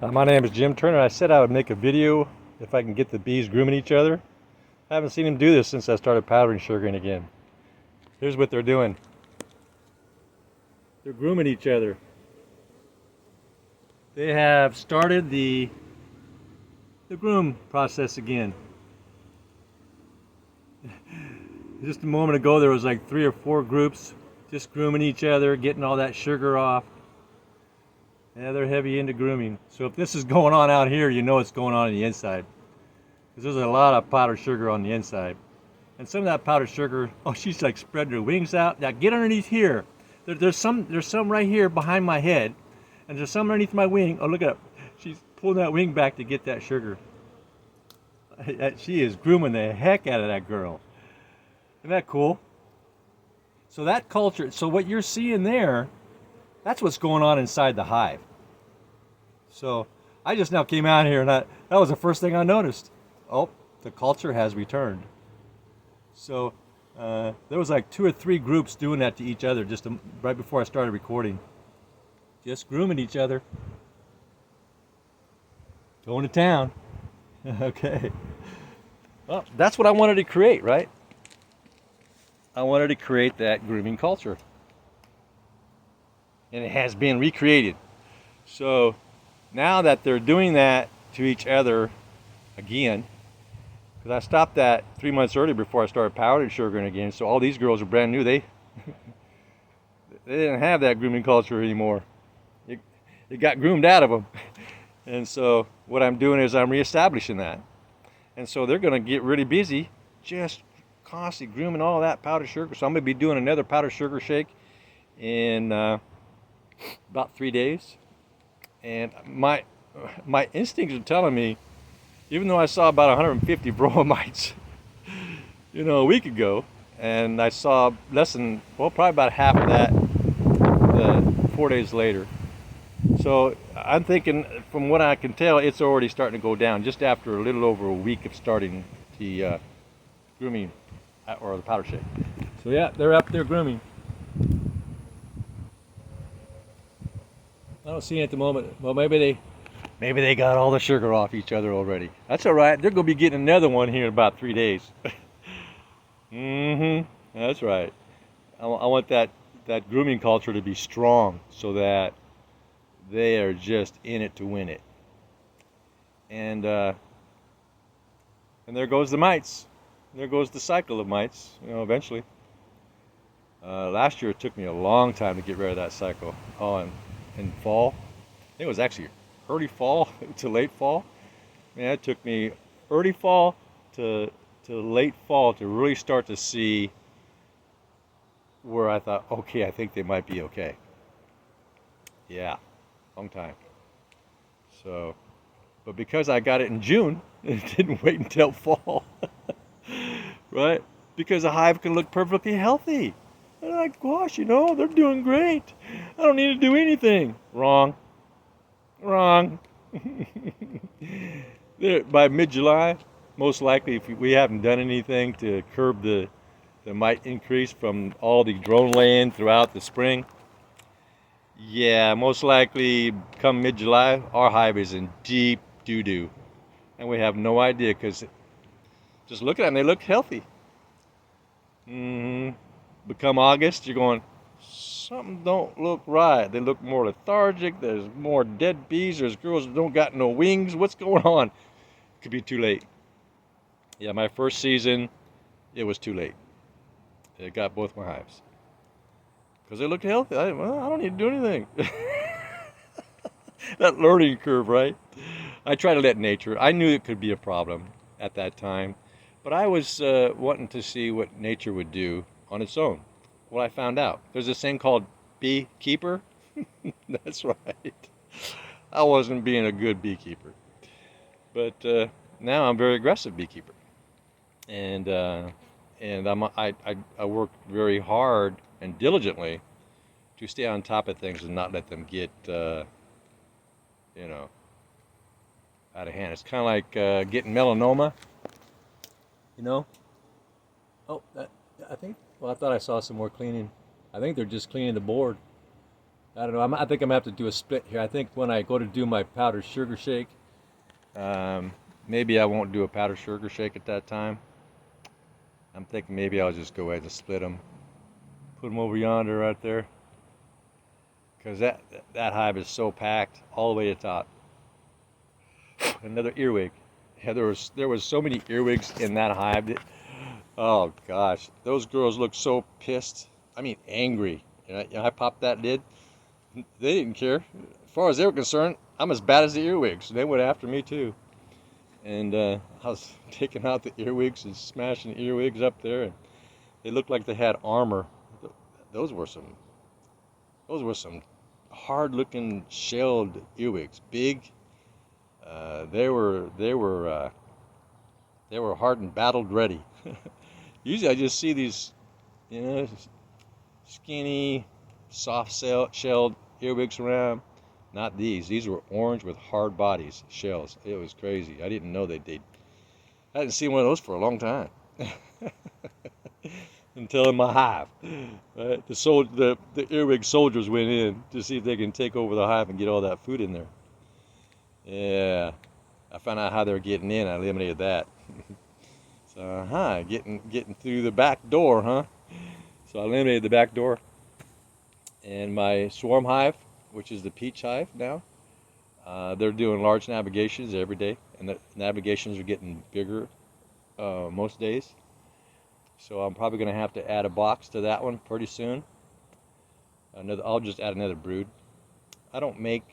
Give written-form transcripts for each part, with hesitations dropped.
My name is Jim Turner. I said I would make a video if I can get the bees grooming each other. I haven't seen them do this since I started powdering sugaring again. Here's what they're doing. They're grooming each other. They have started the groom process again. Just a moment ago there was like 3 or 4 groups just grooming each other, getting all that sugar off. Yeah, they're heavy into grooming. So if this is going on out here, you know it's going on the inside. Because there's a lot of powdered sugar on the inside. And some of that powdered sugar, oh, she's like spreading her wings out. Now get underneath here. There's some right here behind my head. And there's some underneath my wing. Oh, look at it. She's pulling that wing back to get that sugar. She is grooming the heck out of that girl. Isn't that cool? So that culture, so what you're seeing there, that's what's going on inside the hive. So I just now came out here and that was the first thing I noticed. Oh, the culture has returned. So there was like 2 or 3 groups doing that to each other just right before I started recording. Just grooming each other. Going to town. Okay. Well, that's what I wanted to create, right? I wanted to create that grooming culture. And it has been recreated. So now that they're doing that to each other again, because I stopped that 3 months earlier before I started powdering sugaring again, so all these girls are brand new. They didn't have that grooming culture anymore. It got groomed out of them. And so what I'm doing is I'm reestablishing that. And so they're going to get really busy just constantly grooming all that powdered sugar. So I'm going to be doing another powdered sugar shake in about 3 days. And my instincts are telling me, even though I saw about 150 bromites, a week ago, and I saw less than, well, probably about half of that 4 days later. So I'm thinking, from what I can tell, it's already starting to go down just after a little over a week of starting the grooming or the powder shake. So yeah, they're up there grooming. I don't see it at the moment. Well, maybe they got all the sugar off each other already. That's all right. They're going to be getting another one here in about 3 days. That's right. I want that grooming culture to be strong so that they are just in it to win it. And there goes the mites. There goes the cycle of mites, eventually. Last year it took me a long time to get rid of that cycle. Oh, in fall. I think it was actually early fall to late fall. Man, it took me early fall to late fall to really start to see where I thought, okay, I think they might be okay. Yeah, long time. So, but because I got it in June, it didn't wait until fall. Right? Because a hive can look perfectly healthy. They're like, gosh, they're doing great. I don't need to do anything. Wrong. By mid-July, most likely, if we haven't done anything to curb the mite increase from all the drone laying throughout the spring, yeah, most likely come mid-July, our hive is in deep doo-doo. And we have no idea because just look at them, they look healthy. Become August, you're going, something don't look right. They look more lethargic. There's more dead bees. There's girls that don't got no wings. What's going on? It could be too late. Yeah, my first season, it was too late. It got both my hives. Because they looked healthy. I don't need to do anything. That learning curve, right? I try to let nature. I knew it could be a problem at that time. But I was wanting to see what nature would do on its own. Well, I found out. There's this thing called beekeeper. That's right. I wasn't being a good beekeeper. But now I'm a very aggressive beekeeper. And I work very hard and diligently to stay on top of things and not let them get, out of hand. It's kind of like getting melanoma. Oh, I thought I saw some more cleaning. I think they're just cleaning the board. I don't know. I think I'm gonna have to do a split here. I think when I go to do my powdered sugar shake, um, maybe I won't do a powdered sugar shake at that time. I'm thinking maybe I'll just go ahead and split them, put them over yonder right there, because that hive is so packed all the way to the top. Another earwig. Yeah, there was so many earwigs in that hive. Oh gosh, those girls look so pissed. I mean, angry. I popped that lid. They didn't care. As far as they were concerned, I'm as bad as the earwigs. They went after me too. And I was taking out the earwigs and smashing the earwigs up there, and they looked like they had armor. Those were some, those were some hard-looking shelled earwigs, big. They were hard and battled ready. Usually, I just see these, you know, skinny, soft-shelled earwigs around. Not these. These were orange with hard bodies, shells. It was crazy. I didn't know they. I hadn't seen one of those for a long time. Until in my hive, right? The earwig soldiers went in to see if they can take over the hive and get all that food in there. Yeah, I found out how they were getting in. I eliminated that. So, getting through the back door, huh? So I eliminated the back door, and my swarm hive, which is the peach hive now, they're doing large navigations every day, and the navigations are getting bigger most days. So I'm probably going to have to add a box to that one pretty soon. I'll just add another brood. I don't make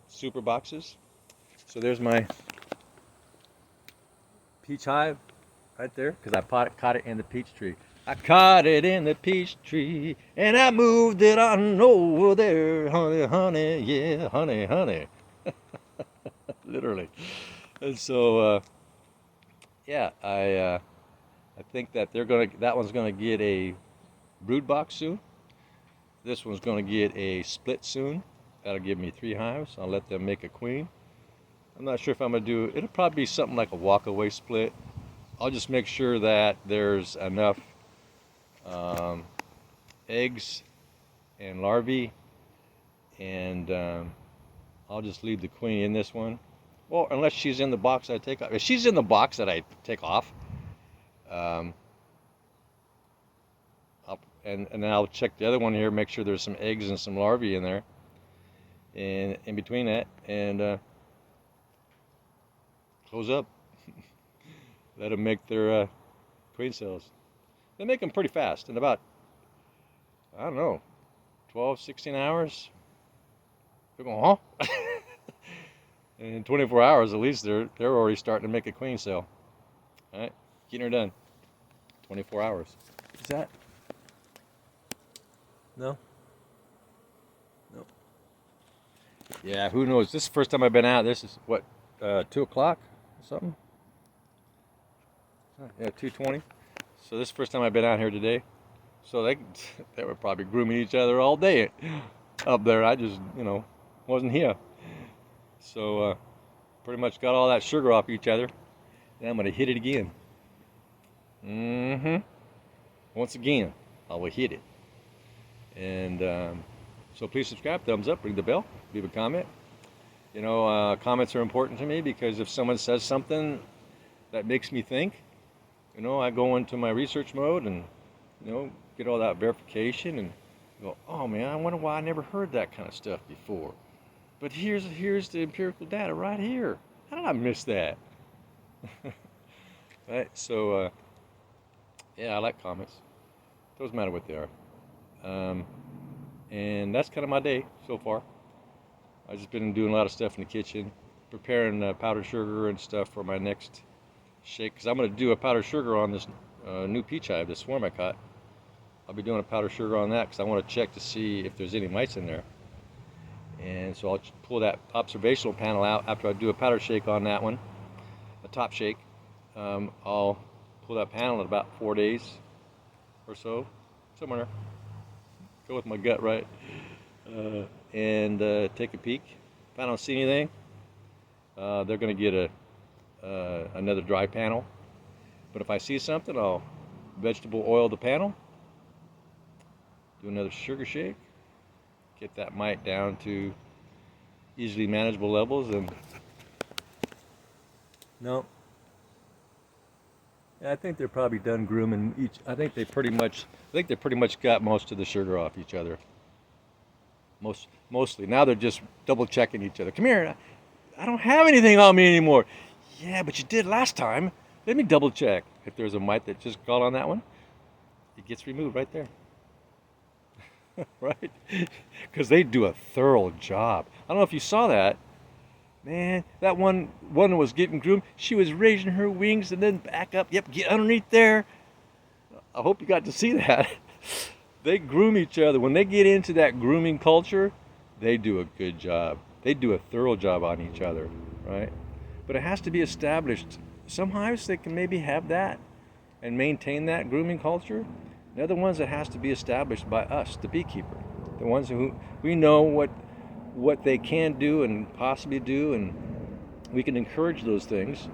super boxes. So there's my peach hive right there, because I caught it in the peach tree. I caught it in the peach tree, and I moved it on over there, honey, honey, yeah, honey, honey. Literally. And so, yeah, I think that that one's gonna get a brood box soon. This one's gonna get a split soon. That'll give me 3 hives. I'll let them make a queen. I'm not sure if I'm gonna do. It'll probably be something like a walk-away split. I'll just make sure that there's enough um, eggs and larvae, and I'll just leave the queen in this one. Well, unless she's in the box I take off. If she's in the box that I take off, um, and then I'll check the other one here, make sure there's some eggs and some larvae in there, and in between that, and close up. Let them make their queen cells. They make them pretty fast, in about, I don't know, 12, 16 hours. They're going, huh? In 24 hours, at least, they're already starting to make a queen cell. All right, getting her done. 24 hours. Is that? No. No. Yeah, who knows? This is the first time I've been out. This is what, 2 o'clock or something? Yeah, 2:20. So this is the first time I've been out here today. So they were probably grooming each other all day up there. I just, wasn't here. So pretty much got all that sugar off each other. Now I'm gonna hit it again. Mm-hmm. Once again, I will hit it. And so please subscribe, thumbs up, ring the bell, leave a comment. Comments are important to me, because if someone says something that makes me think, I go into my research mode and, get all that verification and go, oh man, I wonder why I never heard that kind of stuff before. But here's the empirical data right here. How did I miss that? Right, so yeah, I like comments. Doesn't matter what they are. And that's kind of my day so far. I've just been doing a lot of stuff in the kitchen, preparing powdered sugar and stuff for my next shake, because I'm going to do a powdered sugar on this new peach hive, this swarm I caught. I'll be doing a powdered sugar on that because I want to check to see if there's any mites in there. And so I'll pull that observational panel out after I do a powder shake on that one, a top shake. I'll pull that panel in about 4 days or so, somewhere. Go with my gut, right? And take a peek. If I don't see anything, they're going to get another dry panel. But if I see something, I'll vegetable oil the panel, do another sugar shake, get that mite down to easily manageable levels. And no, I think they're probably done grooming each. I think they pretty much got most of the sugar off each other. Mostly. Now they're just double checking each other. Come here. I don't have anything on me anymore. Yeah, but you did last time. Let me double check. If there's a mite that just got on that one, it gets removed right there. Right? Because they do a thorough job. I don't know if you saw that. Man, that one was getting groomed. She was raising her wings and then back up. Yep, get underneath there. I hope you got to see that. They groom each other. When they get into that grooming culture, they do a good job. They do a thorough job on each other, right? But it has to be established. Some hives they can maybe have that and maintain that grooming culture. They're the ones that has to be established by us, the beekeeper. The ones who we know what they can do and possibly do, and we can encourage those things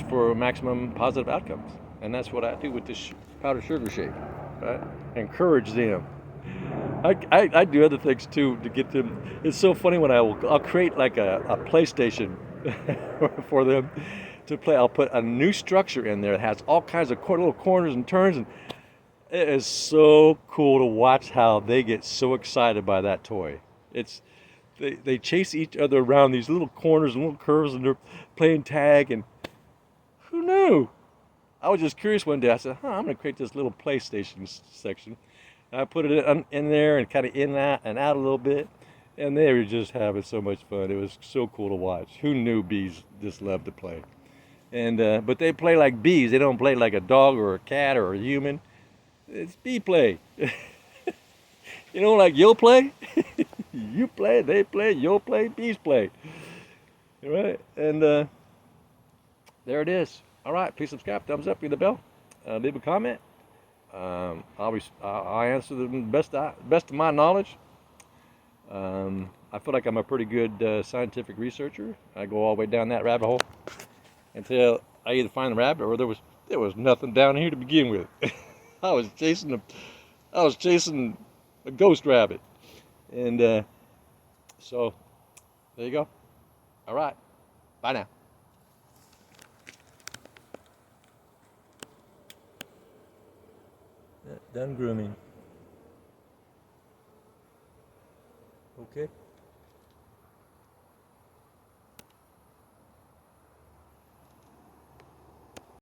for maximum positive outcomes. And that's what I do with this powdered sugar shake. Right? Encourage them. I do other things too to get them. It's so funny when I'll create like a PlayStation for them to play. I'll put a new structure in there that has all kinds of little corners and turns, and it is so cool to watch how they get so excited by that toy. They chase each other around these little corners and little curves, and they're playing tag. And who knew? I was just curious one day. I said, I'm going to create this little PlayStation section. And I put it in there and kind of in that and out a little bit. And they were just having so much fun. It was so cool to watch. Who knew bees just loved to play? And but they play like bees. They don't play like a dog or a cat or a human. It's bee play. You know, like you'll play. You play, they play, you'll play, bees play. All right? And there it is. All right, please subscribe, thumbs up, ring the bell, leave a comment. I'll answer the best of my knowledge. I feel like I'm a pretty good scientific researcher. I go all the way down that rabbit hole until I either find the rabbit or there was nothing down here to begin with. I was chasing a ghost rabbit, and so there you go. All right, bye now. Done grooming. Okay.